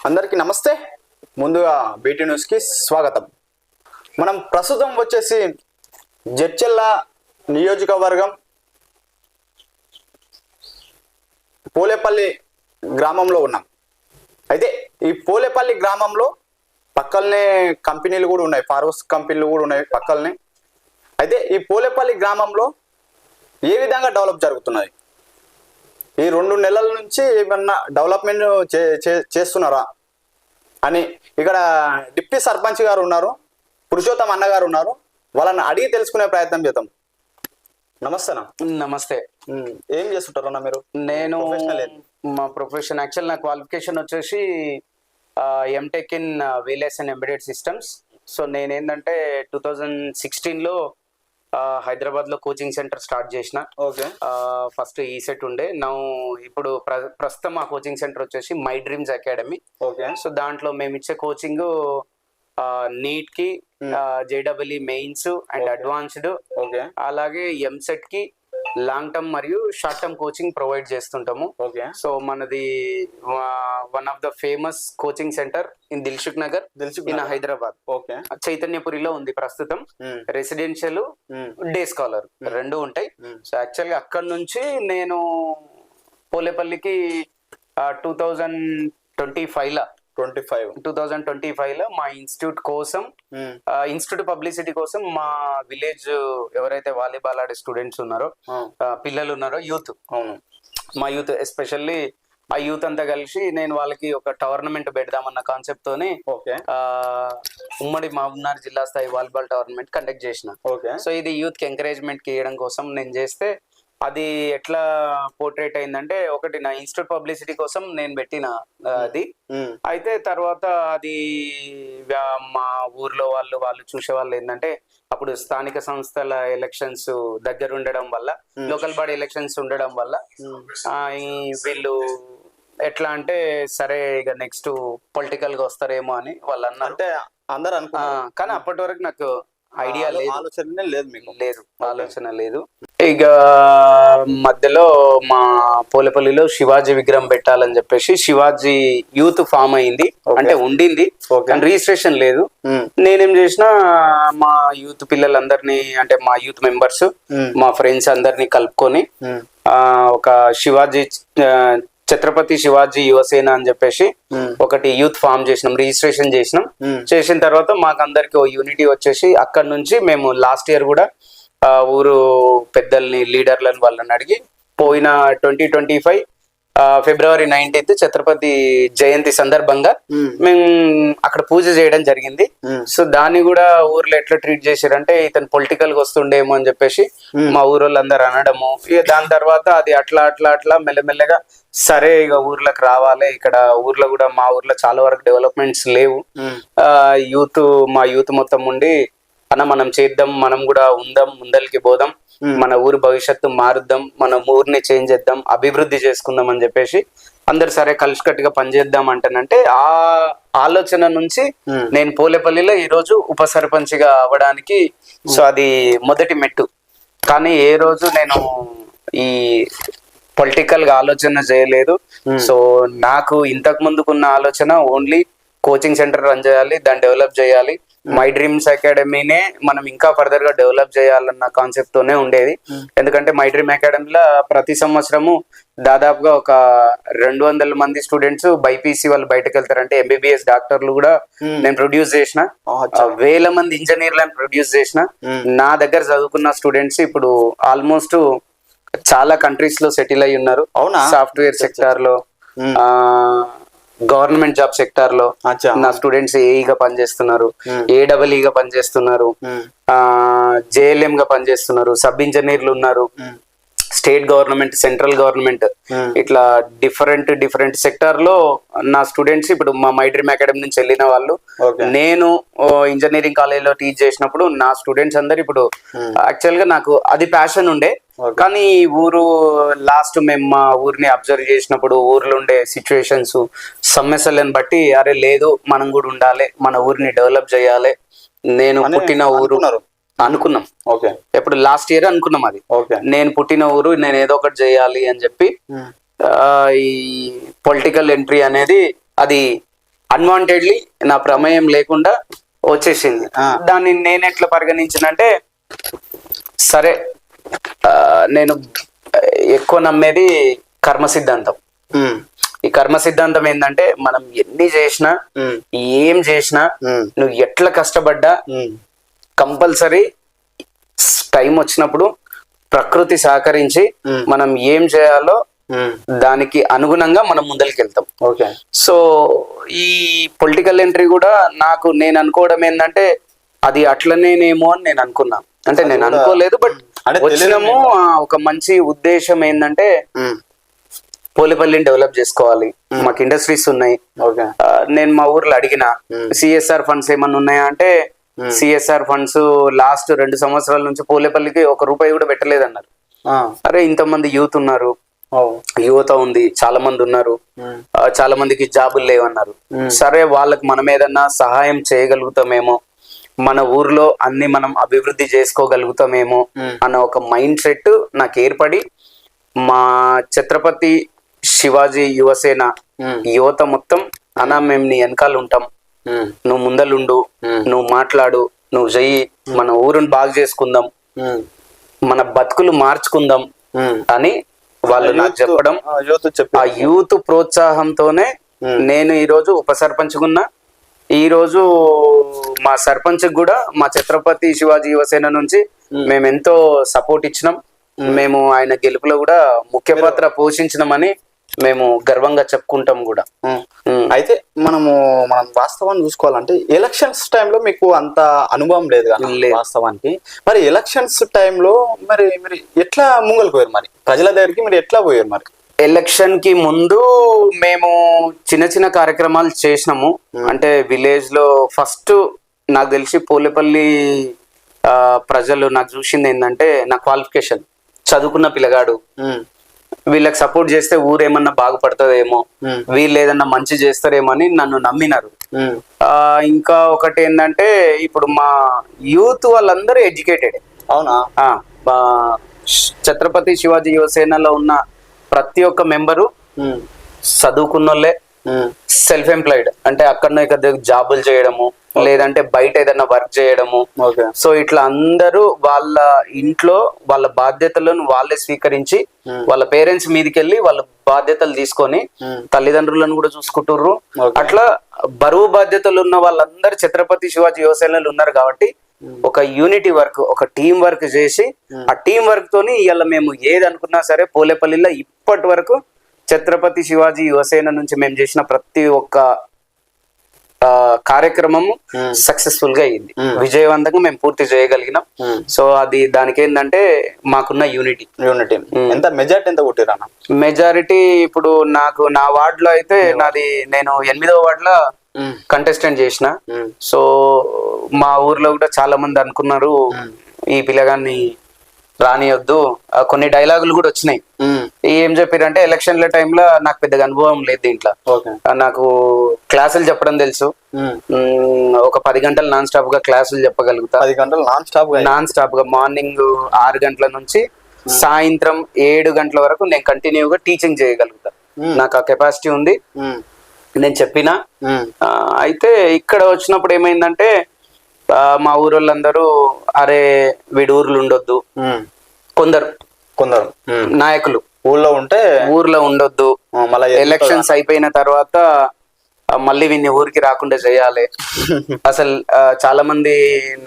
అందరికీ నమస్తే. ముందుగా బీటీ న్యూస్కి స్వాగతం. మనం ప్రస్తుతం వచ్చేసి జడ్చర్ల నియోజకవర్గం పోలేపల్లి గ్రామంలో ఉన్నాం. అయితే ఈ పోలేపల్లి గ్రామంలో పక్కనే కంపెనీలు కూడా ఉన్నాయి, ఫార్మస్ కంపెనీలు కూడా ఉన్నాయి పక్కనే. అయితే ఈ పోలేపల్లి గ్రామంలో ఏ విధంగా డెవలప్ జరుగుతున్నది, ఈ 2 నెలల నుంచి ఏమన్నా డెవలప్మెంట్ చేస్తున్నారా అని ఇక్కడ డిప్యూటీ సర్పంచ్ గారు ఉన్నారు, పురుషోత్తం అన్న గారు ఉన్నారు. వాళ్ళని అడిగి తెలుసుకునే ప్రయత్నం చేద్దాం. నమస్తేనా. నమస్తే. ఏం చేస్తుంటారు అన్న మీరు? నేను మా ప్రొఫెషన్ యాక్చువల్ నా క్వాలిఫికేషన్ వచ్చేసి M Tech in VLSI and embedded systems. So నేనేంటంటే 2016లో హైదరాబాద్ లో కోచింగ్ సెంటర్ స్టార్ట్ చేసిన. ఓకే. ఫస్ట్ ఈ సెట్ ఉండే, ఇప్పుడు ప్రస్తుతం ఆ కోచింగ్ సెంటర్ వచ్చేసి My Dreams Academy. Okay. So దాంట్లో మేము ఇచ్చే కోచింగ్ నీట్ కి, జేడబ్ల్యూ మెయిన్స్ అండ్ అడ్వాన్స్డ్, అలాగే ఎంసెట్ కి లాంగ్ టర్మ్ మరియు షార్ట్ టర్మ్ కోచింగ్ ప్రొవైడ్ చేస్తుంటాము. సో మనది one of the famous coaching centre in Dilsukh Nagar in Hyderabad. చైతన్యపురిలో ఉంది ప్రస్తుతం. రెసిడెన్షియల్, డే స్కాలర్ రెండు ఉంటాయి. సో యాక్చువల్గా అక్కడ నుంచి నేను పోలేపల్లికి 2025లో మా ఇన్స్టిట్యూట్ కోసం, ఇన్స్టిట్యూట్ పబ్లిసిటీ కోసం మా విలేజ్ ఎవరైతే వాలీబాల్ ఆడే స్టూడెంట్స్ ఉన్నారో, పిల్లలు ఉన్నారో, యూత్, మా యూత్ ఎస్పెషల్లీ ఆ యూత్ అంతా కలిసి నేను వాళ్ళకి ఒక టోర్నమెంట్ పెడదామన్న కాన్సెప్ట్ తోని ఉమ్మడి మహబూబ్నగర్ జిల్లా స్థాయి వాలీబాల్ టోర్నమెంట్ కండక్ట్ చేసిన. సో ఇది యూత్ కి ఎంకరేజ్మెంట్ కి ఇవ్వడం కోసం నేను చేస్తే అది ఎట్లా పోర్ట్రేట్ అయిందంటే, ఒకటి నా ఇన్స్టిట్యూట్ పబ్లిసిటీ కోసం నేను పెట్టిన అది. అయితే తర్వాత అది మా ఊర్లో వాళ్ళు చూసే వాళ్ళు ఏంటంటే, అప్పుడు స్థానిక సంస్థల ఎలక్షన్స్ దగ్గర ఉండడం వల్ల, లోకల్ బాడీ ఎలక్షన్స్ ఉండడం వల్ల వీళ్ళు ఎట్లా అంటే, సరే ఇక నెక్స్ట్ పొలిటికల్ గా వస్తారేమో అని వాళ్ళు అన్నారు. అంటే అందరూ అనుకున్నారు, కానీ అప్పటి వరకు నాకు ఐడియా లేదు, ఆలోచన లేదు. ఇక మధ్యలో మా పోలేపల్లిలో శివాజీ విగ్రహం పెట్టాలని చెప్పేసి శివాజీ యూత్ ఫామ్ అయింది. అంటే ఉండింది కానీ రిజిస్ట్రేషన్ లేదు. నేనేం చేసిన, మా యూత్ పిల్లలందరినీ, అంటే మా యూత్ మెంబర్స్, మా ఫ్రెండ్స్ అందరినీ కలుపుకొని ఒక ఛత్రపతి శివాజీ యువసేన అని చెప్పేసి ఒకటి యూత్ ఫామ్ చేసినాం, రిజిస్ట్రేషన్ చేసినాం. చేసిన తర్వాత మాకు అందరికి ఓ యూనిటీ వచ్చేసి, అక్కడ నుంచి మేము లాస్ట్ ఇయర్ కూడా ఊరు పెద్దల్ని, లీడర్లను వాళ్ళని అడిగి, పోయిన 2025 ఫిబ్రవరి 19th ఛత్రపతి జయంతి సందర్భంగా మేము అక్కడ పూజ చేయడం జరిగింది. సో దాన్ని కూడా ఊర్లో ఎట్లా ట్రీట్ చేశారంటే, ఇతను పొలిటికల్ గా వస్తుండేమో అని చెప్పేసి మా ఊరోళ్ళందరూ అనడము. ఇక దాని తర్వాత అది అట్లా మెల్లమెల్లగా సరే ఇక ఊర్లోకి రావాలి. ఇక్కడ ఊర్లో కూడా, మా ఊర్లో చాలా వరకు డెవలప్మెంట్స్ లేవు. మా యూత్ మొత్తం ఉండి, అన్న మనం చేద్దాం, మనం కూడా ఉందాం, ముందరికి పోదాం, మన ఊరు భవిష్యత్తు మారుద్దాం, మన ఊరిని చేంజ్ చేద్దాం, అభివృద్ధి చేసుకుందాం అని చెప్పేసి అందరు సరే కలిసికట్టుగా పనిచేద్దాం అంటానంటే, ఆ ఆలోచన నుంచి నేను పోలేపల్లిలో ఈరోజు ఉప సర్పంచ్గా అవ్వడానికి, సో అది మొదటి మెట్టు. కానీ ఏ రోజు నేను ఈ పొలిటికల్ గా ఆలోచన చేయలేదు. సో నాకు ఇంతకు ముందుకున్న ఆలోచన ఓన్లీ కోచింగ్ సెంటర్ రన్ చేయాలి, దాన్ని డెవలప్ చేయాలి, మై డ్రీమ్స్ అకాడమీనే మనం ఇంకా ఫర్దర్ గా డెవలప్ చేయాలన్న కాన్సెప్ట్ తోనే ఉండేది. ఎందుకంటే మై డ్రీమ్ అకాడమీలో ప్రతి సంవత్సరము దాదాపుగా ఒక 200 మంది స్టూడెంట్స్ బైపీసీ వాళ్ళు బయటకు వెళ్తారంటే, ఎంబీబీఎస్ డాక్టర్లు కూడా నేను ప్రొడ్యూస్ చేసిన, 1000 మంది ఇంజనీర్లను ప్రొడ్యూస్ చేసిన. నా దగ్గర చదువుకున్న స్టూడెంట్స్ ఇప్పుడు ఆల్మోస్ట్ చాలా కంట్రీస్ లో సెటిల్ అయి ఉన్నారు. సాఫ్ట్వేర్ సెక్టార్ లో, గవర్నమెంట్ జాబ్ సెక్టార్ లో నా స్టూడెంట్స్ ఏఈగా పనిచేస్తున్నారు, ఏడబ్ల్యూగా పనిచేస్తున్నారు, జేఎల్ఎం గా పనిచేస్తున్నారు, సబ్ ఇంజనీర్లు ఉన్నారు, స్టేట్ గవర్నమెంట్, సెంట్రల్ గవర్నమెంట్, ఇట్లా డిఫరెంట్ సెక్టార్ లో నా స్టూడెంట్స్ ఇప్పుడు మా మై డ్రీమ్ అకాడమీ నుంచి వెళ్ళిన వాళ్ళు. నేను ఇంజనీరింగ్ కాలేజ్ లో టీచ్ చేసినప్పుడు నా స్టూడెంట్స్ అందరు ఇప్పుడు, యాక్చువల్ గా నాకు అది ప్యాషన్ ఉండే, కానీ ఊరు లాస్ట్ మేము మా ఊరిని అబ్జర్వ్ చేసినప్పుడు ఊర్లో ఉండే సిచ్యువేషన్స్, సమస్యలను బట్టి, అరే లేదు మనం కూడా ఉండాలి, మన ఊరిని డెవలప్ చేయాలి, నేను పుట్టిన ఊరు అనుకున్నాం. ఎప్పుడు లాస్ట్ ఇయర్ అనుకున్నాం అది. నేను పుట్టిన ఊరు, నేను ఏదో ఒకటి చేయాలి అని చెప్పి ఈ పొలిటికల్ ఎంట్రీ అనేది అది అన్వాంటెడ్లీ నా ప్రమేయం లేకుండా వచ్చేసింది. ఆ. దాన్ని నేను ఎట్లా పరిగణించినంటే సరే నేను ఎక్కువ నమ్మేది కర్మ సిద్ధాంతం. ఉమ్, ఈ కర్మ సిద్ధాంతం ఏంటంటే మనం ఎన్ని చేసినా ఉమ్, ఏం చేసినా ఉమ్, నువ్వు ఎట్లా కష్టపడ్డా ఉమ్, కంపల్సరీ టైం వచ్చినప్పుడు ప్రకృతి సహకరించి ఉమ్, మనం ఏం చేయాలో ఉమ్, దానికి అనుగుణంగా మనం ముందరికి వెళ్తాం. ఓకే. సో ఈ పొలిటికల్ ఎంట్రీ కూడా నేను అనుకోవడం ఏంటంటే అది అట్లనేనేమో అని నేను అనుకున్నా. అంటే అది నేను కూడా- అనుకోలేదు, బట్ అంటే వచ్చినాము. ఒక మంచి ఉద్దేశం ఏంటంటే ఉమ్, పోలేపల్లిని డెవలప్ చేసుకోవాలి, మాకు ఇండస్ట్రీస్ ఉన్నాయి. ఓకే. నేను మా ఊర్లో అడిగిన సిఎస్ఆర్ ఫండ్స్ ఏమన్నా ఉన్నాయా అంటే సిఎస్ఆర్ ఫండ్స్ లాస్ట్ 2 సంవత్సరాల నుంచి పోలేపల్లికి 1 రూపాయి కూడా పెట్టలేదన్నారు. ఆ, అరే ఇంతమంది యూత్ ఉన్నారు, ఓ, యువత ఉంది, చాలా మంది ఉన్నారు, ఉమ్, చాలా మందికి జాబులు లేవన్నారు. సరే వాళ్ళకి మనం ఏదన్నా సహాయం చేయగలుగుతామేమో, మన ఊర్లో అన్ని మనం అభివృద్ధి చేసుకోగలుగుతామేమో అన్న ఒక మైండ్ సెట్ నాకు ఏర్పడి మా ఛత్రపతి శివాజీ యువసేన ఉమ్, యువత మొత్తం అన్నా మేము నీ వెనకాల ఉంటాం, ఉమ్, నువ్వు ముందలుండు, నువ్వు మాట్లాడు, నువ్వు చెయ్యి, మన ఊరుని బాగు చేసుకుందాం, ఉమ్, మన బతుకులు మార్చుకుందాం ఉమ్. అని వాళ్ళు నాకు చెప్పడం, యూత్ చెప్పి ఆ యూత్ ప్రోత్సాహంతోనే నేను ఈరోజు ఉప సర్పంచ్గా ఉన్నా. ఈరోజు మా సర్పంచ్ కూడా మా ఛత్రపతి శివాజీ యువసేన నుంచి మేము ఎంతో సపోర్ట్ ఇచ్చినాం. మేము ఆయన గెలుపులో కూడా ముఖ్య పాత్ర పోషించినామని మేము గర్వంగా చెప్పుకుంటాం కూడా. అయితే మనం వాస్తవాన్ని చూసుకోవాలంటే ఎలక్షన్స్ టైంలో మీకు అంత అనుభవం లేదు కదా లేదు. వాస్తవానికి. మరి ఎలక్షన్స్ టైంలో మరి మీరు ఎట్లా ముంగలకు పోయారు, మరి ప్రజల దగ్గరికి మీరు ఎట్లా పోయారు? మరి ఎలక్షన్ కి ముందు మేము చిన్న చిన్న కార్యక్రమాలు చేసినాము. అంటే విలేజ్ లో ఫస్ట్ నాకు తెలిసి పోలేపల్లి ప్రజలు నాకు చూసింది ఏంటంటే నా క్వాలిఫికేషన్, చదువుకున్న పిల్లగాడు, వీళ్ళకి సపోర్ట్ చేస్తే ఊరేమన్నా బాగుపడుతుందేమో, వీళ్ళు ఏదన్నా మంచి చేస్తారేమో అని నన్ను నమ్మినారు. ఇంకా ఒకటి ఏంటంటే ఇప్పుడు మా యూత్ వాళ్ళందరూ ఎడ్యుకేటెడ్. అవునా? ఛత్రపతి శివాజీ యువసేనలో ఉన్న ప్రతి ఒక్క మెంబరు చదువుకున్నోళ్ళే, సెల్ఫ్ ఎంప్లాయిడ్, అంటే అక్కడ ఇక్కడ జాబులు చేయడము, లేదంటే బయట ఏదైనా వర్క్ చేయడము. సో ఇట్లా అందరూ వాళ్ళ ఇంట్లో వాళ్ళ బాధ్యతలను వాళ్ళే స్వీకరించి వాళ్ళ పేరెంట్స్ మీదకి వెళ్ళి వాళ్ళ బాధ్యతలు తీసుకొని తల్లిదండ్రులను కూడా చూసుకుంటుర్రు. అట్లా బరువు బాధ్యతలు ఉన్న వాళ్ళందరూ ఛత్రపతి శివాజీ యువసేనలు ఉన్నారు కాబట్టి ఒక యూనిటీ వర్క్, ఒక టీం వర్క్ చేసి ఆ టీం వర్క్ తోని ఇవాళ మేము ఏది అనుకున్నా సరే పోలేపల్లిలో ఇప్పటి వరకు ఛత్రపతి శివాజీ యువసేన నుంచి మేము చేసిన ప్రతి ఒక్క కార్యక్రమము సక్సెస్ఫుల్ గా అయింది, విజయవంతంగా మేము పూర్తి చేయగలిగినాం. సో అది దానికి ఏంటంటే మాకున్న యూనిటీ. ఎంత మెజారిటీ ఎంత కొట్టిరా? మెజారిటీ ఇప్పుడు నాకు నా వార్డ్ లో అయితే నేను 8వ వార్డ్ లో కంటెస్టెంట్ చేసిన. సో మా ఊర్లో కూడా చాలా మంది అనుకున్నారు ఈ పిల్లగాన్ని రానియొద్దు. కొన్ని డైలాగులు కూడా వచ్చినాయి. ఏం చెప్పారంటే ఎలక్షన్ల టైంలో నాకు పెద్దగా అనుభవం లేదు దీంట్లో, నాకు క్లాసులు చెప్పడం తెలుసు. ఒక 10 గంటలు నాన్ స్టాప్ గా క్లాసులు చెప్పగలుగుతా. 10 గంటలు నాన్ స్టాప్ గా మార్నింగ్ 6 గంటల నుంచి సాయంత్రం 7 గంటల వరకు నేను కంటిన్యూగా టీచింగ్ చేయగలుగుతా. నాకు ఆ కెపాసిటీ ఉంది, నేను చెప్పిన. అయితే ఇక్కడ వచ్చినప్పుడు ఏమైందంటే మా ఊరోళ్ళందరూ అరే వీడి ఊర్లు ఉండొద్దు, కొందరు నాయకులు ఊర్లో ఉండొద్దు, ఎలక్షన్స్ అయిపోయిన తర్వాత మళ్ళీ వీడిని ఊరికి రాకుండా చేయాలి. అసలు చాలా మంది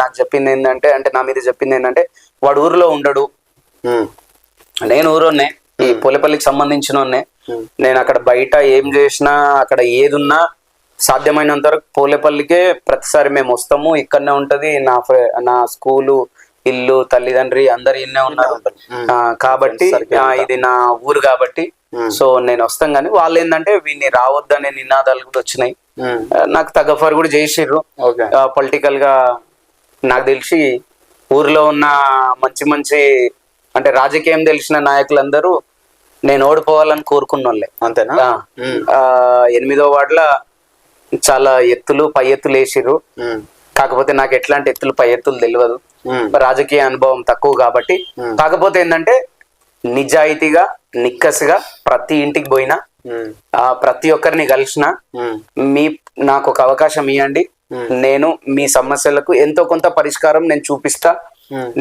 నాకు చెప్పింది ఏంటంటే, అంటే నా మీద చెప్పింది ఏంటంటే వాడు ఊర్లో ఉండడు. నేను ఊరోనే, ఈ పోలేపల్లికి సంబంధించిన నేను అక్కడ బయట ఏం చేసినా అక్కడ ఏదున్నా సాధ్యమైనంత వరకు పోలేపల్లికే ప్రతిసారి మేము వస్తాము. ఇక్కడనే ఉంటది నా స్కూలు, ఇల్లు, తల్లిదండ్రి అందరు ఇన్నే ఉన్నారు కాబట్టి ఇది నా ఊరు కాబట్టి సో నేను వస్తాం. కానీ వాళ్ళు ఏంటంటే వీడిని రావద్దనే నినాదాలు కూడా వచ్చినాయి. నాకు తగ్గఫర్ కూడా చేసిర్రు. పొలిటికల్ గా నాకు తెలిసి ఊర్లో ఉన్న మంచి అంటే రాజకీయం తెలిసిన నాయకులందరూ నేను ఓడిపోవాలని కోరుకున్న వాళ్ళే. అంతేనా? 8వ వార్డులో చాలా పై ఎత్తులు వేసిర్రు. కాకపోతే నాకు ఎట్లాంటి ఎత్తులు పై ఎత్తులు తెలియదు, రాజకీయ అనుభవం తక్కువ కాబట్టి. కాకపోతే ఏంటంటే నిజాయితీగా నిక్కసిగా ప్రతి ఇంటికి పోయినా, ప్రతి ఒక్కరిని కలిసిన, నాకు ఒక అవకాశం ఇవ్వండి, నేను మీ సమస్యలకు ఎంతో కొంత పరిష్కారం నేను చూపిస్తా,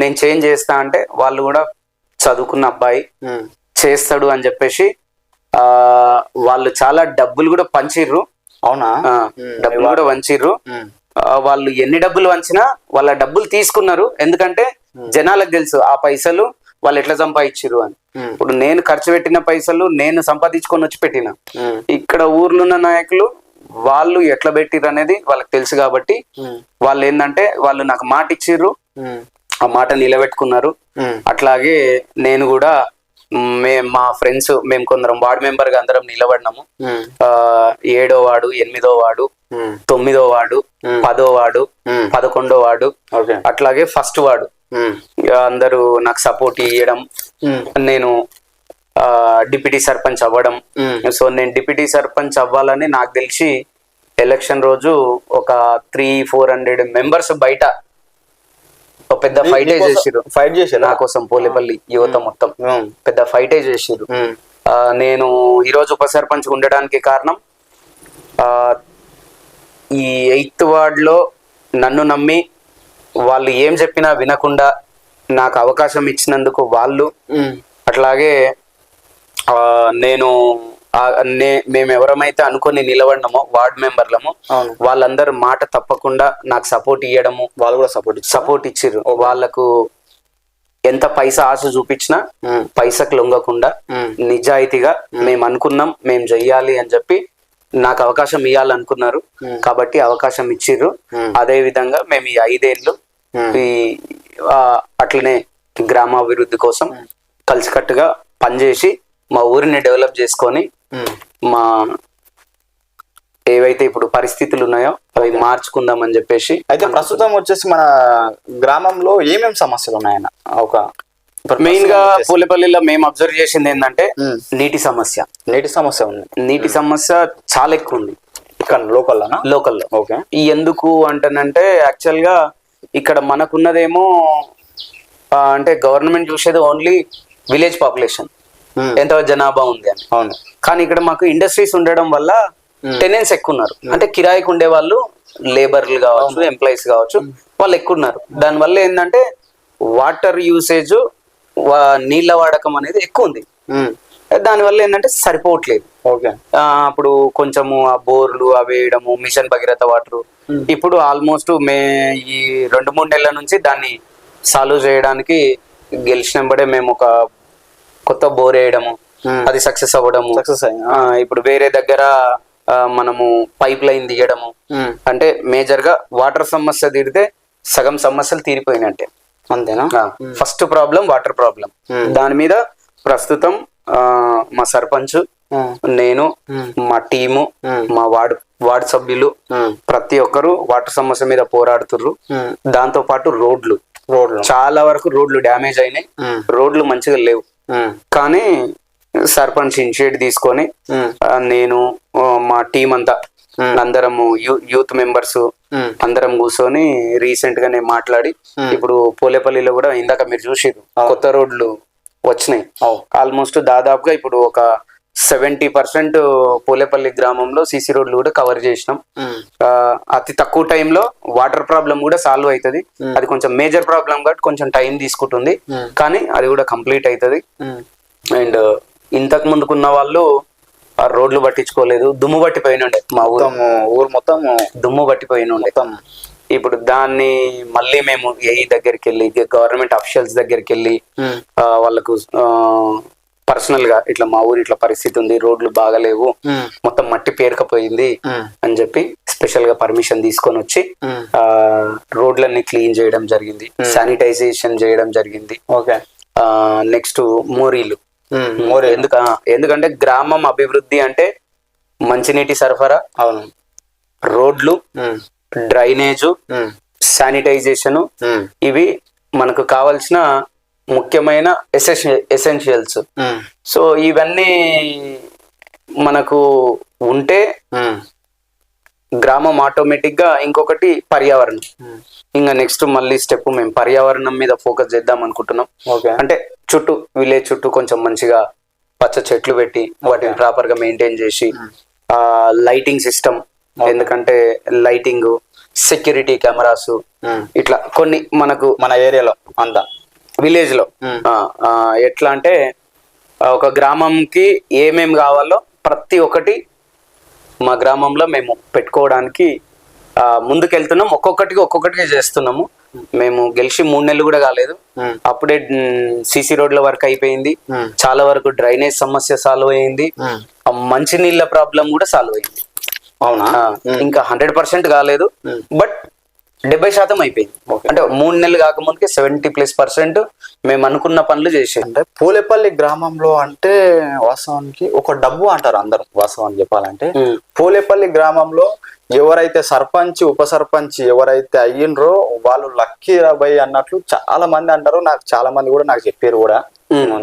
నేను చేంజ్ చేస్తా అంటే వాళ్ళు కూడా చదువుకున్న అబ్బాయి చేస్తాడు అని చెప్పేసి వాళ్ళు చాలా డబ్బులు కూడా పంచిర్రు. అవునా? డబ్బులు కూడా వంచిర్రు. వాళ్ళు ఎన్ని డబ్బులు వంచినా వాళ్ళ డబ్బులు తీసుకున్నారు. ఎందుకంటే జనాలకు తెలుసు ఆ పైసలు వాళ్ళు ఎట్లా సంపాదించారు అని. ఇప్పుడు నేను ఖర్చు పెట్టిన పైసలు నేను సంపాదించుకొని వచ్చి పెట్టిన. ఇక్కడ ఊర్లో ఉన్న నాయకులు వాళ్ళు ఎట్లా పెట్టిర్రు అనేది వాళ్ళకి తెలుసు కాబట్టి వాళ్ళు ఏంటంటే వాళ్ళు నాకు మాట ఇచ్చిర్రు, ఆ మాట నిలబెట్టుకున్నారు. అట్లాగే నేను కూడా మా ఫ్రెండ్స్ మేము కొందరం వార్డు మెంబర్ గా అందరం నిలబడినాము. 7వ వార్డు, 8వ వార్డు, 9వ వార్డు, 10వ వార్డు, 11వ వార్డు, అట్లాగే ఫస్ట్ వార్డు అందరూ నాకు సపోర్ట్ ఇవ్వడం, నేను డిప్యూటీ సర్పంచ్ అవ్వడం. సో నేను డిప్యూటీ సర్పంచ్ అవ్వాలని నాకు తెలిసి ఎలక్షన్ రోజు ఒక 300-400 మెంబర్స్ బయట ఒక పెద్ద ఫైట్ చేసిరు నా కోసం. పోలేపల్లి యువత మొత్తం పెద్ద ఫైటే చేసిరు. నేను ఈరోజు ఉప సర్పంచ్ ఉండడానికి కారణం ఈ 8th వార్డులో నన్ను నమ్మి వాళ్ళు ఏం చెప్పినా వినకుండా నాకు అవకాశం ఇచ్చినందుకు వాళ్ళు, అట్లాగే మేము ఎవరమైతే అనుకొని నిలబడినామో వార్డ్ మెంబర్లము వాళ్ళందరూ మాట తప్పకుండా నాకు సపోర్ట్ ఇవ్వడము, వాళ్ళు కూడా సపోర్ట్ ఇచ్చిర్రు. వాళ్ళకు ఎంత పైసా ఆశ చూపించినా పైసకు లొంగకుండా నిజాయితీగా మేము అనుకున్నాం మేము చెయ్యాలి అని చెప్పి నాకు అవకాశం ఇవ్వాలనుకున్నారు. కాబట్టి అవకాశం ఇచ్చిర్రు. అదే విధంగా మేము ఈ 5 ఏళ్ళు అట్లనే గ్రామాభివృద్ధి కోసం కలిసికట్టుగా పనిచేసి మా ఊరిని డెవలప్ చేసుకొని మా ఏవైతే ఇప్పుడు పరిస్థితులు ఉన్నాయో అవి మార్చుకుందామని చెప్పేసి. అయితే ప్రస్తుతం వచ్చేసి మన గ్రామంలో ఏమేమి సమస్యలు ఉన్నాయన్న? ఒక మెయిన్ గా పూలేపల్లిలో మేము అబ్జర్వ్ చేసింది ఏంటంటే నీటి సమస్య ఉంది. నీటి సమస్య చాలా ఎక్కువ ఉంది ఇక్కడ లోకల్లో. ఓకే, ఎందుకు అంటానంటే యాక్చువల్ గా ఇక్కడ మనకున్నదేమో అంటే గవర్నమెంట్ చూసేది ఓన్లీ విలేజ్ పాపులేషన్, ఎంత జనాభా ఉంది అని. అవును. కానీ ఇక్కడ మాకు ఇండస్ట్రీస్ ఉండడం వల్ల టెనెంట్స్ ఎక్కువ ఉన్నారు. అంటే కిరాయికి ఉండే వాళ్ళు, లేబర్లు కావచ్చు, ఎంప్లాయీస్ కావచ్చు, వాళ్ళు ఎక్కువ ఉన్నారు. దానివల్ల ఏంటంటే వాటర్ యూసేజ్, నీళ్ళ వాడకం అనేది ఎక్కువ ఉంది. దానివల్ల ఏంటంటే సరిపోవట్లేదు. ఓకే, అప్పుడు కొంచెము ఆ బోర్లు అవి వేయడము, మిషన్ భగీరథ వాటర్, ఇప్పుడు ఆల్మోస్ట్ ఈ 2-3 నెలల నుంచి దాన్ని సాల్వ్ చేయడానికి గెలిచినప్పుడే మేము ఒక కొత్త బోర్ వేయడము, అది సక్సెస్ అవ్వడము. ఇప్పుడు వేరే దగ్గర మనము పైప్ లైన్ తీయడము. అంటే మేజర్ గా వాటర్ సమస్య తీరితే సగం సమస్యలు తీరిపోయినట్టే. అంతేనా? First problem water problem. దాని మీద ప్రస్తుతం మా సర్పంచ్, నేను, మా టీము, మా వార్డు సభ్యులు ప్రతి ఒక్కరు వాటర్ సమస్య మీద పోరాడుతుర్రు. దాంతో పాటు రోడ్లు చాలా వరకు రోడ్లు డ్యామేజ్ అయినాయి, రోడ్లు మంచిగా లేవు. కానీ సర్పంచ్ ఇనిషియేట్ తీసుకొని నేను మా టీం అంతా అందరము యూత్ మెంబర్స్ అందరం కూర్చొని రీసెంట్ గా నేను మాట్లాడి ఇప్పుడు పోలేపల్లిలో కూడా ఇందాక మీరు చూసిరు కొత్త రోడ్లు వచ్చినాయి. ఆల్మోస్ట్ దాదాపుగా ఇప్పుడు ఒక 70% పోలేపల్లి గ్రామంలో సీసీ రోడ్లు కూడా కవర్ చేసినాం. అతి తక్కువ టైంలో వాటర్ ప్రాబ్లం కూడా సాల్వ్ అవుతుంది. అది కొంచెం మేజర్ ప్రాబ్లం కాబట్టి కొంచెం టైం తీసుకుంటుంది, కానీ అది కూడా కంప్లీట్ అవుతుంది. అండ్ ఇంతకు ముందుకున్న వాళ్ళు ఆ రోడ్లు పట్టించుకోలేదు, దుమ్ము పట్టిపోయినుండే. మా ఊరు మొత్తం దుమ్ము పట్టిపోయినుండే. ఇప్పుడు దాన్ని మళ్ళీ మేము ఏఈ దగ్గరికి వెళ్ళి, గవర్నమెంట్ అఫీషియల్స్ దగ్గరికి వెళ్ళి వాళ్ళకు పర్సనల్ గా ఇట్లా మా ఊరు ఇట్లా పరిస్థితి ఉంది, రోడ్లు బాగలేవు, మొత్తం మట్టి పేరుకపోయింది అని చెప్పి స్పెషల్ గా పర్మిషన్ తీసుకొని వచ్చి రోడ్లన్నీ క్లీన్ చేయడం జరిగింది, శానిటైజేషన్ చేయడం జరిగింది. ఓకే, నెక్స్ట్ మోరీలు. ఎందుకంటే గ్రామం అభివృద్ధి అంటే మంచినీటి సరఫరా, అవును, రోడ్లు, డ్రైనేజు, శానిటైజేషన్, ఇవి మనకు కావాల్సిన ముఖ్యమైన ఎసెన్షియల్స్. సో ఇవన్నీ మనకు ఉంటే గ్రామం ఆటోమేటిక్ గా. ఇంకొకటి పర్యావరణం. ఇంకా నెక్స్ట్ మళ్ళీ స్టెప్ మేము పర్యావరణం మీద ఫోకస్ చేద్దాం అనుకుంటున్నాం. అంటే చుట్టూ విలేజ్ చుట్టూ కొంచెం మంచిగా పచ్చ చెట్లు పెట్టి వాటిని ప్రాపర్ గా మెయింటైన్ చేసి లైటింగ్ సిస్టమ్ ఎందుకంటే లైటింగ్, సెక్యూరిటీ కెమెరాస్, ఇట్లా కొన్ని మనకు మన ఏరియాలో అంతా విలేజ్ లో ఎట్లా అంటే ఒక గ్రామంకి ఏమేం కావాలో ప్రతి ఒక్కటి మా గ్రామంలో మేము పెట్టుకోవడానికి ముందుకెళ్తున్నాం. ఒక్కొక్కటిగా చేస్తున్నాము. మేము గెలిచి 3 నెలలు కూడా కాలేదు, అప్పుడే సిసి రోడ్ల వర్క్ అయిపోయింది. చాలా వరకు డ్రైనేజ్ సమస్య సాల్వ్ అయింది. మంచినీళ్ళ ప్రాబ్లం కూడా సాల్వ్ అయింది. అవునా? ఇంకా 100% కాలేదు, బట్ 70% అయిపోయింది. అంటే 3 నెలలు కాకముందుకే 70+% మేము అనుకున్న పనులు చేసాం. అంటే పోలేపల్లి గ్రామంలో అంటే వాస్తవానికి ఒక డబ్బు అంటారు అందరు. వాస్తవానికి చెప్పాలంటే పోలేపల్లి గ్రామంలో ఎవరైతే సర్పంచ్, ఉప సర్పంచ్ ఎవరైతే అయ్యిండ్రో వాళ్ళు లక్కీ రాబాయ్ అన్నట్లు చాలా మంది అంటారు. నాకు చాలా మంది కూడా నాకు చెప్పారు కూడా,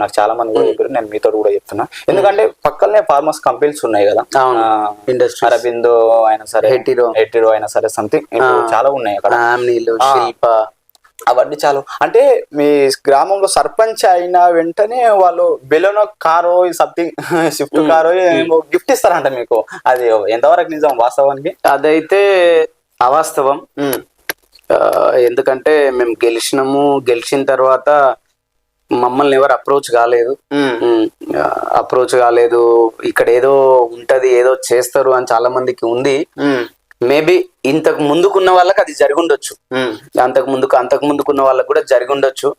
నాకు చాలా మంది కూడా చెప్పారు. నేను మీతో కూడా చెప్తున్నా, ఎందుకంటే పక్కనే ఫార్మర్స్ కంపెనీస్ ఉన్నాయి కదా, ఇండస్ట్రీ, అరబిందో అయినా సరే, హెటిరో అయినా సరే, సంథింగ్ చాలా ఉన్నాయి అక్కడ, శిల్ప, అవన్నీ చాలు. అంటే మీ గ్రామంలో సర్పంచ్ అయిన వెంటనే వాళ్ళు బెలూనో కారో సంథింగ్ స్విఫ్ట్ కారో గిఫ్ట్ ఇస్తారంట మీకు. అది ఎంతవరకు నిజం వాస్తవానికి? అదైతే అవాస్తవం. ఎందుకంటే మేము గెలిచిన తర్వాత మమ్మల్ని ఎవరు అప్రోచ్ కాలేదు. ఇక్కడ ఏదో ఉంటది, ఏదో చేస్తారు అని చాలా మందికి ఉంది. మేబీ ఇంతకు ముందుకున్న వాళ్ళకి అది జరిగి ఉండొచ్చు, అంతకు ముందుకున్న వాళ్ళకి కూడా జరిగి ఉండొచ్చు.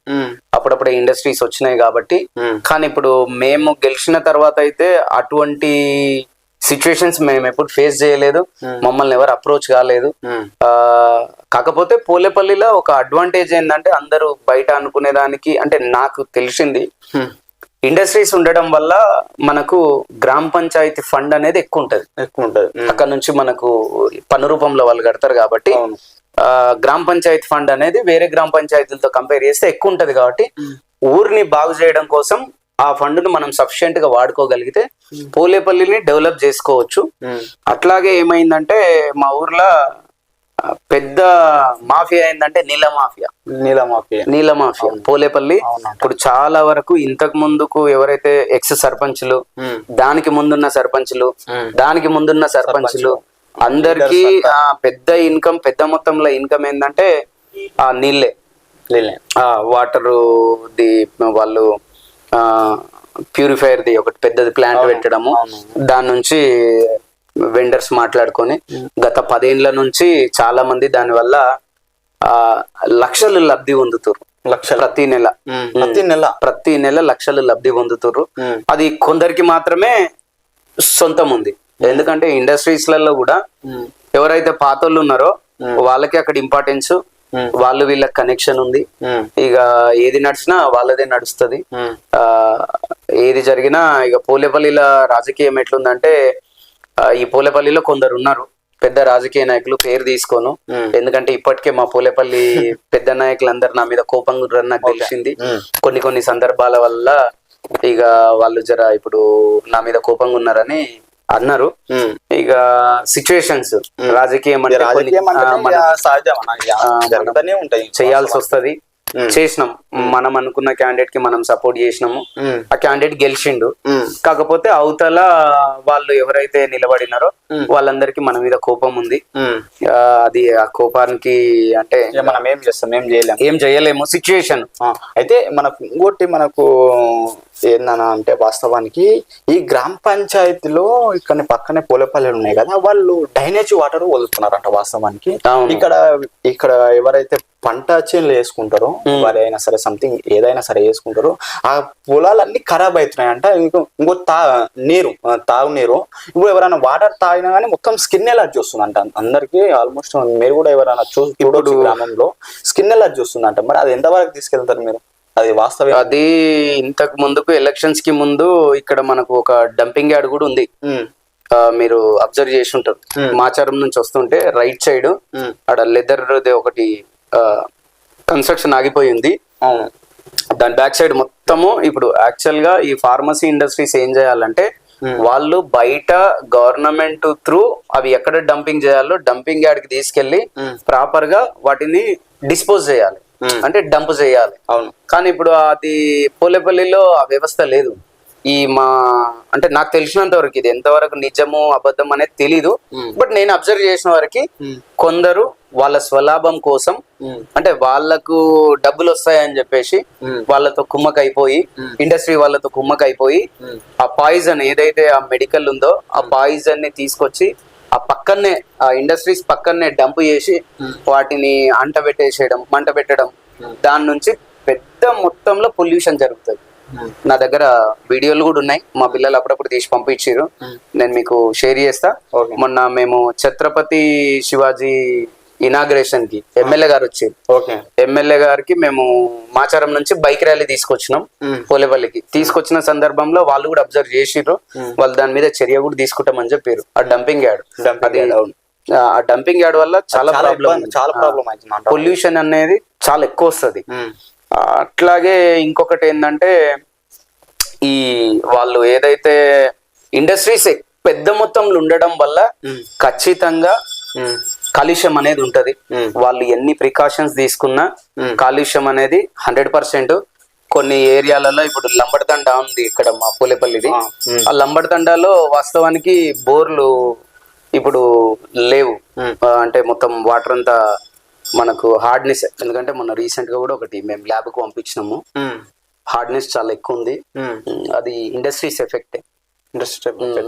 అప్పుడప్పుడే ఇండస్ట్రీస్ వచ్చినాయి కాబట్టి. కానీ ఇప్పుడు మేము గెలిచిన తర్వాత అయితే అటువంటి సిచ్యువేషన్స్ మేము ఎప్పుడు ఫేస్ చేయలేదు. మమ్మల్ని ఎవరు అప్రోచ్ కాలేదు. కాకపోతే పోలేపల్లిలో ఒక అడ్వాంటేజ్ ఏంటంటే అందరూ బయట అనుకునే దానికి, అంటే నాకు తెలిసింది, ఇండస్ట్రీస్ ఉండడం వల్ల మనకు గ్రామ పంచాయతీ ఫండ్ అనేది ఎక్కువ ఉంటది. అక్కడ నుంచి మనకు పన్ను రూపంలో వాళ్ళు కడతారు కాబట్టి గ్రామ పంచాయతీ ఫండ్ అనేది వేరే గ్రామ పంచాయతీలతో కంపేర్ చేస్తే ఎక్కువ ఉంటది. కాబట్టి ఊరిని బాగు చేయడం కోసం ఆ ఫండ్ ను మనం సఫిషియెంట్ గా వాడుకోగలిగితే పోలేపల్లిని డెవలప్ చేసుకోవచ్చు. అట్లాగే ఏమైందంటే మా ఊర్లో పెద్ద మాఫియా ఏంటంటే నీల మాఫియా పోలేపల్లి. ఇప్పుడు చాలా వరకు ఇంతకు ముందుకు ఎవరైతే ఎక్స్ సర్పంచ్లు, దానికి ముందున్న సర్పంచ్లు అందరికి పెద్ద ఇన్కమ్, పెద్ద మొత్తంలో ఇన్కమ్ ఏంటంటే ఆ నీళ్ళే, వాటర్ ది వాళ్ళు ప్యూరిఫైర్ ది ఒకటి పెద్దది ప్లాంట్ పెట్టడము, దాని నుంచి వెండర్స్ మాట్లాడుకొని గత 10 ఏళ్ల నుంచి చాలా మంది దాని వల్ల లక్షలు లబ్ధి పొందుతారు. ప్రతి నెల లక్షలు లబ్ధి పొందుతారు. అది కొందరికి మాత్రమే సొంతం ఉంది. ఎందుకంటే ఇండస్ట్రీస్లలో కూడా ఎవరైతే పాతోళ్ళు ఉన్నారో వాళ్ళకి అక్కడ ఇంపార్టెన్స్, వాళ్ళు వీళ్ళకి కనెక్షన్ ఉంది. ఇక ఏది నడిచినా వాళ్ళదే నడుస్తుంది. ఏది జరిగినా ఇక పోలేపల్లిలో రాజకీయం ఎట్లుందంటే, ఈ పోలేపల్లిలో కొందరు ఉన్నారు పెద్ద రాజకీయ నాయకులు, పేరు తీసుకోను ఎందుకంటే ఇప్పటికే మా పోలేపల్లి పెద్ద నాయకులందరూ నా మీద కోపంగా నాకు తెలిసింది. కొన్ని సందర్భాల వల్ల ఇక వాళ్ళు ఇప్పుడు నా మీద కోపంగా ఉన్నారని అన్నారు. ఇక సిచ్యువేషన్స్, రాజకీయం చేయాల్సి వస్తది. చేసినాం, మనం అనుకున్న క్యాండిడేట్ కి మనం సపోర్ట్ చేసినాము. ఆ క్యాండిడేట్ గెలిచిండు. కాకపోతే అవతల వాళ్ళు ఎవరైతే నిలబడినారో వాళ్ళందరికీ మన మీద కోపం ఉంది. అది ఆ కోపానికి అంటే మనం ఏం చేయలేము సిచ్యువేషన్. అయితే మనకు ఏందన్నా అంటే వాస్తవానికి ఈ గ్రామ పంచాయతీలో ఇక్కడ పక్కనే పోలేపల్లి ఉన్నాయి కదా, వాళ్ళు డ్రైనేజ్ వాటర్ వదులుతున్నారంట. వాస్తవానికి ఇక్కడ ఎవరైతే పంట చేనులు వేసుకుంటారో వారైనా సరే, సంథింగ్ ఏదైనా సరే వేసుకుంటారో, ఆ పొలాలన్నీ ఖరాబ్ అవుతున్నాయంట. ఇంకో తాగునీరు ఇప్పుడు ఎవరైనా వాటర్ తాగినా కానీ మొత్తం స్కిన్ ఎలర్జీ వస్తుందంట అందరికి. ఆల్మోస్ట్ మీరు కూడా ఎవరైనా చూడొచ్చు, గ్రామంలో స్కిన్ ఎలర్జీ వస్తుందంట. మరి అది ఎంతవరకు తీసుకెళ్తారు మీరు? అది వాస్తవం. అది ఇంతకు ముందుకు ఎలక్షన్స్ కి ముందు ఇక్కడ మనకు ఒక డంపింగ్ యార్డ్ కూడా ఉంది. మీరు అబ్జర్వ్ చేసి ఉంటారు. మాచారం నుంచి వస్తుంటే రైట్ సైడ్ అక్కడ లెదర్ ఒకటి కన్స్ట్రక్షన్ ఆగిపోయింది. దాని బ్యాక్ సైడ్ మొత్తము ఇప్పుడు యాక్చువల్ గా ఈ ఫార్మసీ ఇండస్ట్రీస్ ఏం చేయాలంటే, వాళ్ళు బయట గవర్నమెంట్ త్రూ అవి ఎక్కడ డంపింగ్ చేయాలో డంపింగ్ యార్డ్ కి తీసుకెళ్లి ప్రాపర్ గా వాటిని డిస్పోజ్ చేయాలి, అంటే డంప్ చేయాలి. అవును. కానీ ఇప్పుడు అది పోలేపల్లిలో ఆ వ్యవస్థ లేదు. ఈ మా అంటే నాకు తెలిసినంత వరకు ఇది ఎంతవరకు నిజము అబద్ధం అనేది తెలీదు. బట్ నేను అబ్జర్వ్ చేసిన వరకు కొందరు వాళ్ళ స్వలాభం కోసం అంటే వాళ్ళకు డబ్బులు వస్తాయని చెప్పేసి వాళ్ళతో కుమ్మకైపోయి ఇండస్ట్రీ వాళ్ళతో కుమ్మకైపోయి ఆ పాయిజన్ ఏదైతే ఆ మెడికల్ ఉందో ఆ పాయిజన్ ని తీసుకొచ్చి ఆ పక్కనే ఆ ఇండస్ట్రీస్ పక్కనే డంప్ చేసి వాటిని మంట పెట్టడం దాని నుంచి పెద్ద మొత్తంలో పొల్యూషన్ జరుగుతుంది. నా దగ్గర వీడియోలు కూడా ఉన్నాయి, మా పిల్లలు అప్పుడప్పుడు తీసి పంపించారు, నేను మీకు షేర్ చేస్తా. మొన్న మేము ఛత్రపతి శివాజీ ఇనాగ్రేషన్ కి ఎమ్మెల్యే గారు వచ్చారు. ఎమ్మెల్యే గారికి మేము మాచారం నుంచి బైక్ ర్యాలీ తీసుకొచ్చినాం పోలేపల్లికి. తీసుకొచ్చిన సందర్భంలో వాళ్ళు కూడా అబ్జర్వ్ చేసిర్రు, వాళ్ళు దాని మీద చర్య కూడా తీసుకుంటామని చెప్పారు. ఆ డంపింగ్ యార్డ్ ఆ డంపింగ్ యార్డ్ వల్ల చాలా ప్రాబ్లం పొల్యూషన్ అనేది చాలా ఎక్కువ వస్తుంది. అట్లాగే ఇంకొకటి ఏంటంటే ఈ వాళ్ళు ఏదైతే ఇండస్ట్రీస్ పెద్ద మొత్తంలో ఉండడం వల్ల ఖచ్చితంగా కాలుష్యం అనేది ఉంటది. వాళ్ళు ఎన్ని ప్రికాషన్స్ తీసుకున్నా కాలుష్యం అనేది 100%. కొన్ని ఏరియాలలో ఇప్పుడు లంబడతండ ఉంది ఇక్కడ మా పోలేపల్లిది. ఆ లంబడతండాలో వాస్తవానికి బోర్లు ఇప్పుడు లేవు, అంటే మొత్తం వాటర్ అంతా మనకు హార్డ్నెస్. ఎందుకంటే మొన్న రీసెంట్ గా కూడా ఒకటి మేము ల్యాబ్ కు పంపించినాము, హార్డ్నెస్ చాలా ఎక్కువ ఉంది. అది ఇండస్ట్రీస్ ఎఫెక్ట్.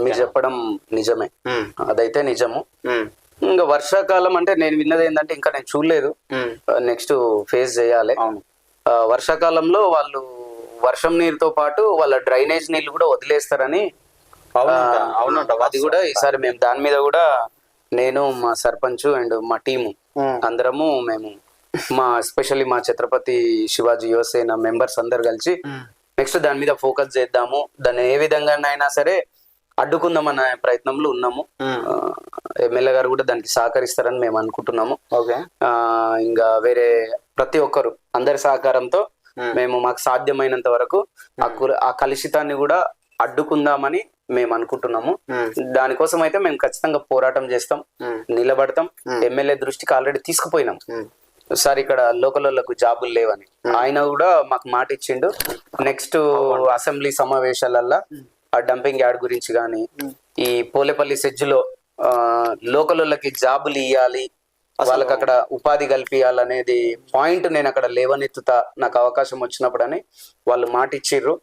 మీరు చెప్పడం నిజమే, అదైతే నిజము. ఇంకా వర్షాకాలం అంటే నేను విన్నది ఏంటంటే ఇంకా నేను చూడలేదు, నెక్స్ట్ ఫేస్ చేయాలి. వర్షాకాలంలో వాళ్ళు వర్షం నీరుతో పాటు వాళ్ళ డ్రైనేజ్ నీళ్లు కూడా వదిలేస్తారని. అది కూడా ఈసారి మేము దాని మీద కూడా నేను మా సర్పంచ్ అండ్ మా టీము అందరము మేము ఎస్పెషల్లీ మా ఛత్రపతి శివాజీ యువసేన మెంబర్స్ అందరు కలిసి నెక్స్ట్ దాని మీద ఫోకస్ చేద్దాము. దాన్ని ఏ విధంగానైనా సరే అడ్డుకుందాం అనే ప్రయత్నంలో ఉన్నాము. ఎమ్మెల్యే గారు కూడా దానికి సహకరిస్తారని మేము అనుకుంటున్నాము. ఇంకా వేరే ప్రతి ఒక్కరు అందరి సహకారంతో మేము మాకు సాధ్యమైనంత వరకు ఆ కలుషితాన్ని కూడా అడ్డుకుందామని మేము అనుకుంటున్నాము. దానికోసం అయితే మేము ఖచ్చితంగా పోరాటం చేస్తాం, నిలబడతాం. ఎమ్మెల్యే దృష్టికి ఆల్రెడీ తీసుకుపోయినాం, సార్ ఇక్కడ లోకల్లకు జాబులు లేవని. ఆయన కూడా మాకు మాట ఇచ్చిండు, నెక్స్ట్ అసెంబ్లీ సమావేశాలల్లో ఆ డంపింగ్ యార్డ్ గురించి కానీ ఈ పోలేపల్లి సెజ్జులో లోకల్కి జాబులు ఇవ్వాలి, వాళ్ళకి అక్కడ ఉపాధి కల్పించాలనేది పాయింట్ నేను అక్కడ లేవనెత్తుతా నాకు అవకాశం వచ్చినప్పుడు అని వాళ్ళు మాట ఇచ్చిర్రు.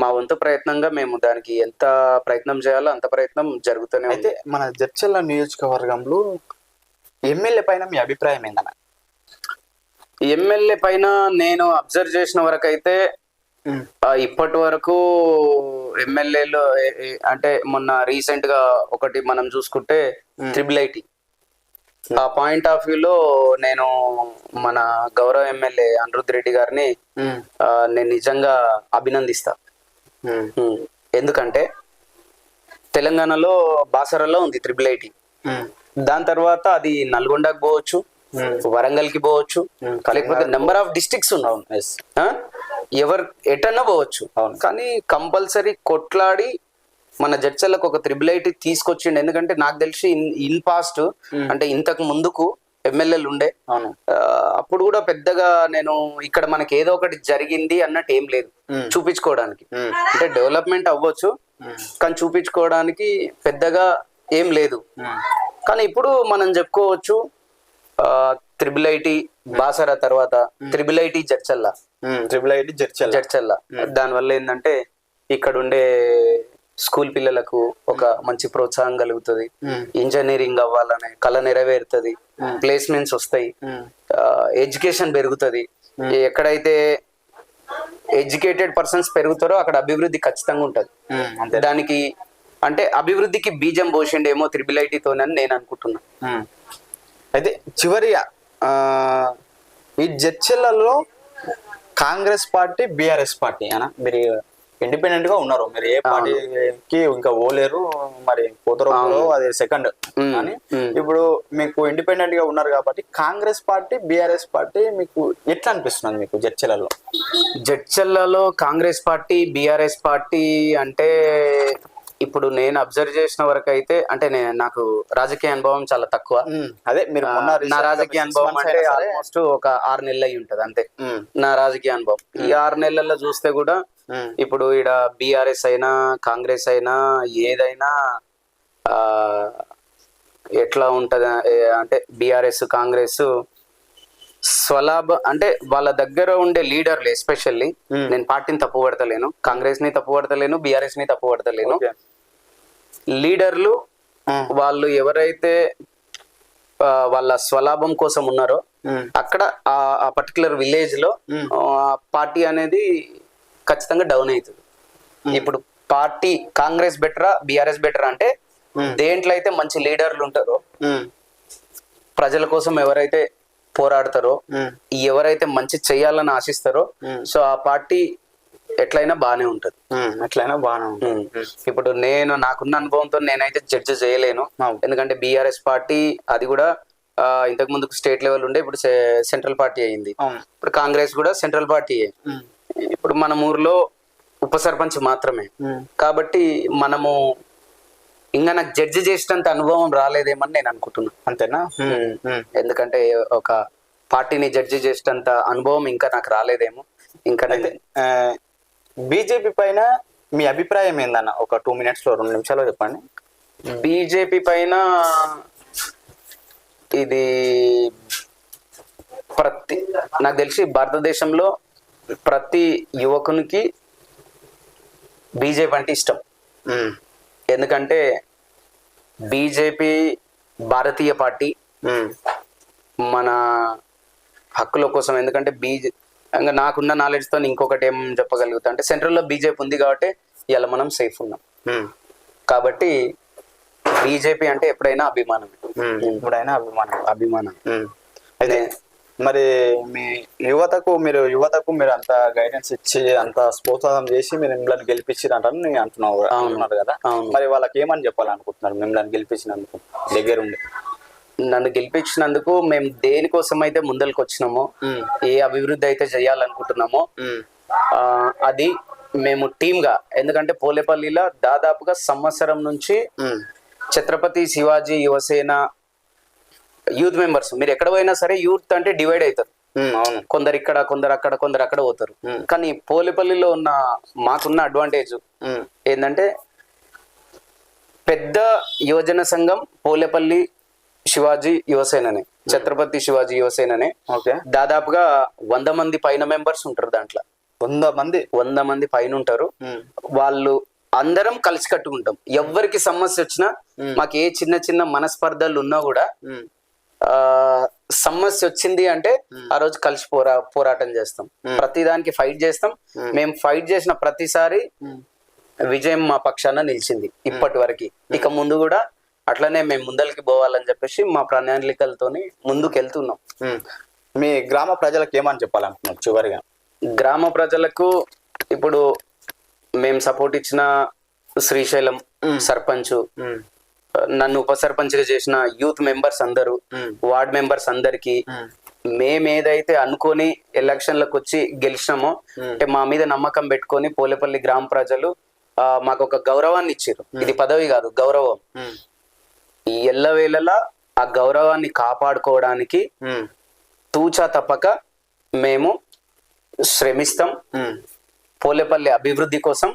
మా వంతు ప్రయత్నంగా మేము దానికి ఎంత ప్రయత్నం చేయాలో అంత ప్రయత్నం జరుగుతూనే. అయితే మన జడ్చర్ల నియోజకవర్గంలో ఎమ్మెల్యే పైన మీ అభిప్రాయం ఏందన్న? ఎమ్మెల్యే పైన నేను అబ్జర్వ్ చేసిన వరకు అయితే ఇప్పటి వరకు ఎమ్మెల్యేలో అంటే మొన్న రీసెంట్ గా ఒకటి మనం చూసుకుంటే IIIT, ఆ పాయింట్ ఆఫ్ వ్యూలో నేను మన గౌరవ ఎమ్మెల్యే అనిరుద్ రెడ్డి గారిని నేను నిజంగా అభినందిస్తా. ఎందుకంటే తెలంగాణలో బాసరలో ఉంది IIIT, దాని తర్వాత అది నల్గొండకు పోవచ్చు, వరంగల్ కి పోవచ్చు, లేకపోతే నెంబర్ ఆఫ్ డిస్ట్రిక్ట్స్ ఉన్నావు, ఎవరు ఎటన్నా పోవచ్చు. కానీ కంపల్సరీ కొట్లాడి మన జడ్చర్లకు ఒక IIIT తీసుకొచ్చిండు. ఎందుకంటే నాకు తెలిసి ఇన్ పాస్ట్ అంటే ఇంతకు ముందుకు ఎమ్మెల్యేలు ఉండే, అప్పుడు కూడా పెద్దగా నేను ఇక్కడ మనకి ఏదో ఒకటి జరిగింది అన్నట్టు ఏం లేదు చూపించుకోవడానికి. అంటే డెవలప్మెంట్ అవ్వచ్చు కానీ చూపించుకోవడానికి పెద్దగా ఏం లేదు. కానీ ఇప్పుడు మనం చెప్పుకోవచ్చు IIIT బాసర తర్వాత IIIT జడ్చర్ల, జడ్చర్ల. దానివల్ల ఏంటంటే ఇక్కడ ఉండే స్కూల్ పిల్లలకు ఒక మంచి ప్రోత్సాహం కలుగుతుంది, ఇంజనీరింగ్ అవ్వాలనే కళ నెరవేరుతుంది, ప్లేస్మెంట్స్ వస్తాయి, ఎడ్యుకేషన్ పెరుగుతుంది. ఎక్కడైతే ఎడ్యుకేటెడ్ పర్సన్స్ పెరుగుతారో అక్కడ అభివృద్ధి ఖచ్చితంగా ఉంటది. దానికి అంటే అభివృద్ధికి బీజం పోసిండేమో IIIT తోనని నేను అనుకుంటున్నా. అయితే చివరిగా ఈ జడ్చర్లలో కాంగ్రెస్ పార్టీ BRS పార్టీ అనా మీరు ఇండిపెండెంట్ గా ఉన్నారు, మీరు ఏ పార్టీకి ఇంకా ఓలేరు, మరి పోతారో అది సెకండ్. కానీ ఇప్పుడు మీకు ఇండిపెండెంట్ గా ఉన్నారు కాబట్టి కాంగ్రెస్ పార్టీ BRS పార్టీ మీకు ఎట్లా అనిపిస్తుంది మీకు జడ్చర్లలో? జడ్చర్లలో కాంగ్రెస్ పార్టీ BRS పార్టీ అంటే ఇప్పుడు నేను అబ్జర్వ్ చేసిన వరకు అయితే అంటే నాకు రాజకీయ అనుభవం చాలా తక్కువ. అదే మీరు నా రాజకీయ అనుభవం అంటే ఆల్మోస్ట్ ఒక 6 నెలలు అయి ఉంటది అంతే నా రాజకీయ అనుభవం. ఈ 6 నెలల్లో చూస్తే కూడా ఇప్పుడు ఈడ బీఆర్ఎస్ అయినా కాంగ్రెస్ అయినా ఏదైనా ఆ ఎట్లా ఉంటది అంటే బీఆర్ఎస్ కాంగ్రెస్ స్వలాభ అంటే వాళ్ళ దగ్గర ఉండే లీడర్లు ఎస్పెషల్లీ, నేను పార్టీని తప్పు పడతలేను, కాంగ్రెస్ ని తప్పు పడతలేను, బీఆర్ఎస్ ని తప్పు పడతలేను, లీడర్లు వాళ్ళు ఎవరైతే వాళ్ళ స్వలాభం కోసం ఉన్నారో అక్కడ ఆ పర్టికులర్ విలేజ్ లో పార్టీ అనేది ఖచ్చితంగా డౌన్ అవుతుంది. ఇప్పుడు పార్టీ కాంగ్రెస్ బెటరా బీఆర్ఎస్ బెటరా అంటే దేంట్లో అయితే మంచి లీడర్లు ఉంటారో, ప్రజల కోసం ఎవరైతే పోరాడతారో, ఎవరైతే మంచి చెయ్యాలని ఆశిస్తారో, సో ఆ పార్టీ ఎట్లయినా బాగానే ఉంటది. ఇప్పుడు నేను నాకున్న అనుభవంతో నేనైతే జడ్జి చేయలేను, ఎందుకంటే బీఆర్ఎస్ పార్టీ అది కూడా ఇంతకు ముందు స్టేట్ లెవెల్ ఉండే, ఇప్పుడు సెంట్రల్ పార్టీ అయింది. ఇప్పుడు కాంగ్రెస్ కూడా సెంట్రల్ పార్టీ. ఇప్పుడు మన ఊర్లో ఉప సర్పంచ్ మాత్రమే కాబట్టి మనము ఇంకా నాకు జడ్జి చేసినంత అనుభవం రాలేదేమని నేను అనుకుంటున్నా. అంతేనా? ఎందుకంటే ఒక పార్టీని జడ్జి చేసినంత అనుభవం ఇంకా నాకు రాలేదేమో. ఇంకా బీజేపీ పైన మీ అభిప్రాయం ఏందన్న? ఒక 2 minutes లో 2 నిమిషాల్లో చెప్పండి. బీజేపీ పైన ఇది నాకు తెలిసి భారతదేశంలో ప్రతి యువకునికి బీజేపీ అంటే ఇష్టం. ఎందుకంటే బీజేపీ భారతీయ పార్టీ, మన హక్కుల కోసం. ఎందుకంటే ఇంకా నాకున్న నాలెడ్జ్ తో ఇంకొకటి ఏం చెప్పగలుగుతా అంటే సెంట్రల్లో బీజేపీ ఉంది కాబట్టి ఇలా మనం సేఫ్ ఉన్నాం. కాబట్టి బీజేపీ అంటే ఎప్పుడైనా అభిమానం. అయితే మరి మీ యువతకు మీరు అంత గైడెన్స్ ఇచ్చి అంత ప్రోత్సాహం చేసి మీరు మిమ్మల్ని గెలిపించారంటారు నేను అంటున్నారు కదా, మరి వాళ్ళకి ఏమని చెప్పాలనుకుంటున్నారు మిమ్మల్ని గెలిపించినందుకు? దగ్గరుండి నన్ను గెలిపించినందుకు మేము దేనికోసం అయితే ముందరికి వచ్చినామో, ఏ అభివృద్ధి అయితే చేయాలనుకుంటున్నామో అది మేము టీమ్ గా, ఎందుకంటే పోలేపల్లిలో దాదాపుగా సంవత్సరం నుంచి ఛత్రపతి శివాజీ యువసేన యూత్ మెంబర్స్, మీరు ఎక్కడ పోయినా సరే యూత్ అంటే డివైడ్ అవుతారు. కొందరు ఇక్కడ, కొందరు అక్కడ, కొందరు అక్కడ పోతారు. కానీ పోలేపల్లిలో మాకున్న అడ్వాంటేజ్ ఏంటంటే పెద్ద యువజన సంఘం పోలేపల్లి శివాజీ యువసేననే, ఛత్రపతి శివాజీ యువసేననే. దాదాపుగా 100 మంది పైన మెంబర్స్ ఉంటారు దాంట్లో. 100 మంది పైన ఉంటారు. వాళ్ళు అందరం కలిసి కట్టుకుంటాం. ఎవరికి సమస్య వచ్చినా, మాకు ఏ చిన్న చిన్న మనస్పర్ధలు ఉన్నా కూడా సమస్య వచ్చింది అంటే ఆ రోజు కలిసి పోరాటం చేస్తాం. ప్రతిదానికి ఫైట్ చేస్తాం. మేము ఫైట్ చేసిన ప్రతిసారి విజయం మా పక్షాన నిలిచింది ఇప్పటి వరకు. ఇక ముందు కూడా అట్లనే మేము ముందరికి పోవాలని చెప్పేసి మా ప్రణాళికలతోని ముందుకు వెళ్తున్నాం. మీ గ్రామ ప్రజలకు ఏమని చెప్పాలనుకున్నారు చివరిగా? గ్రామ ప్రజలకు ఇప్పుడు మేము సపోర్ట్ ఇచ్చిన శ్రీశైలం సర్పంచ్, నన్ను ఉప సర్పంచ్ గా చేసిన యూత్ మెంబర్స్ అందరూ, వార్డ్ మెంబర్స్ అందరికి, మేమేదైతే అనుకొని ఎలక్షన్లకు వచ్చి గెలిచినామో, అంటే మా మీద నమ్మకం పెట్టుకొని పోలేపల్లి గ్రామ ప్రజలు మాకు ఒక గౌరవాన్ని ఇచ్చారు. ఇది పదవి కాదు, గౌరవం. ఈ ఎల్లవేళలా ఆ గౌరవాన్ని కాపాడుకోవడానికి తూచా తప్పక మేము శ్రమిస్తాం. పోలేపల్లి అభివృద్ధి కోసం,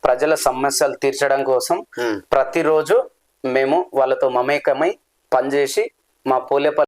ప్రజల సమస్యలు తీర్చడం కోసం ప్రతిరోజు మేము వాళ్ళతో మమేకమై పనిచేసి మా పోలేపల్లి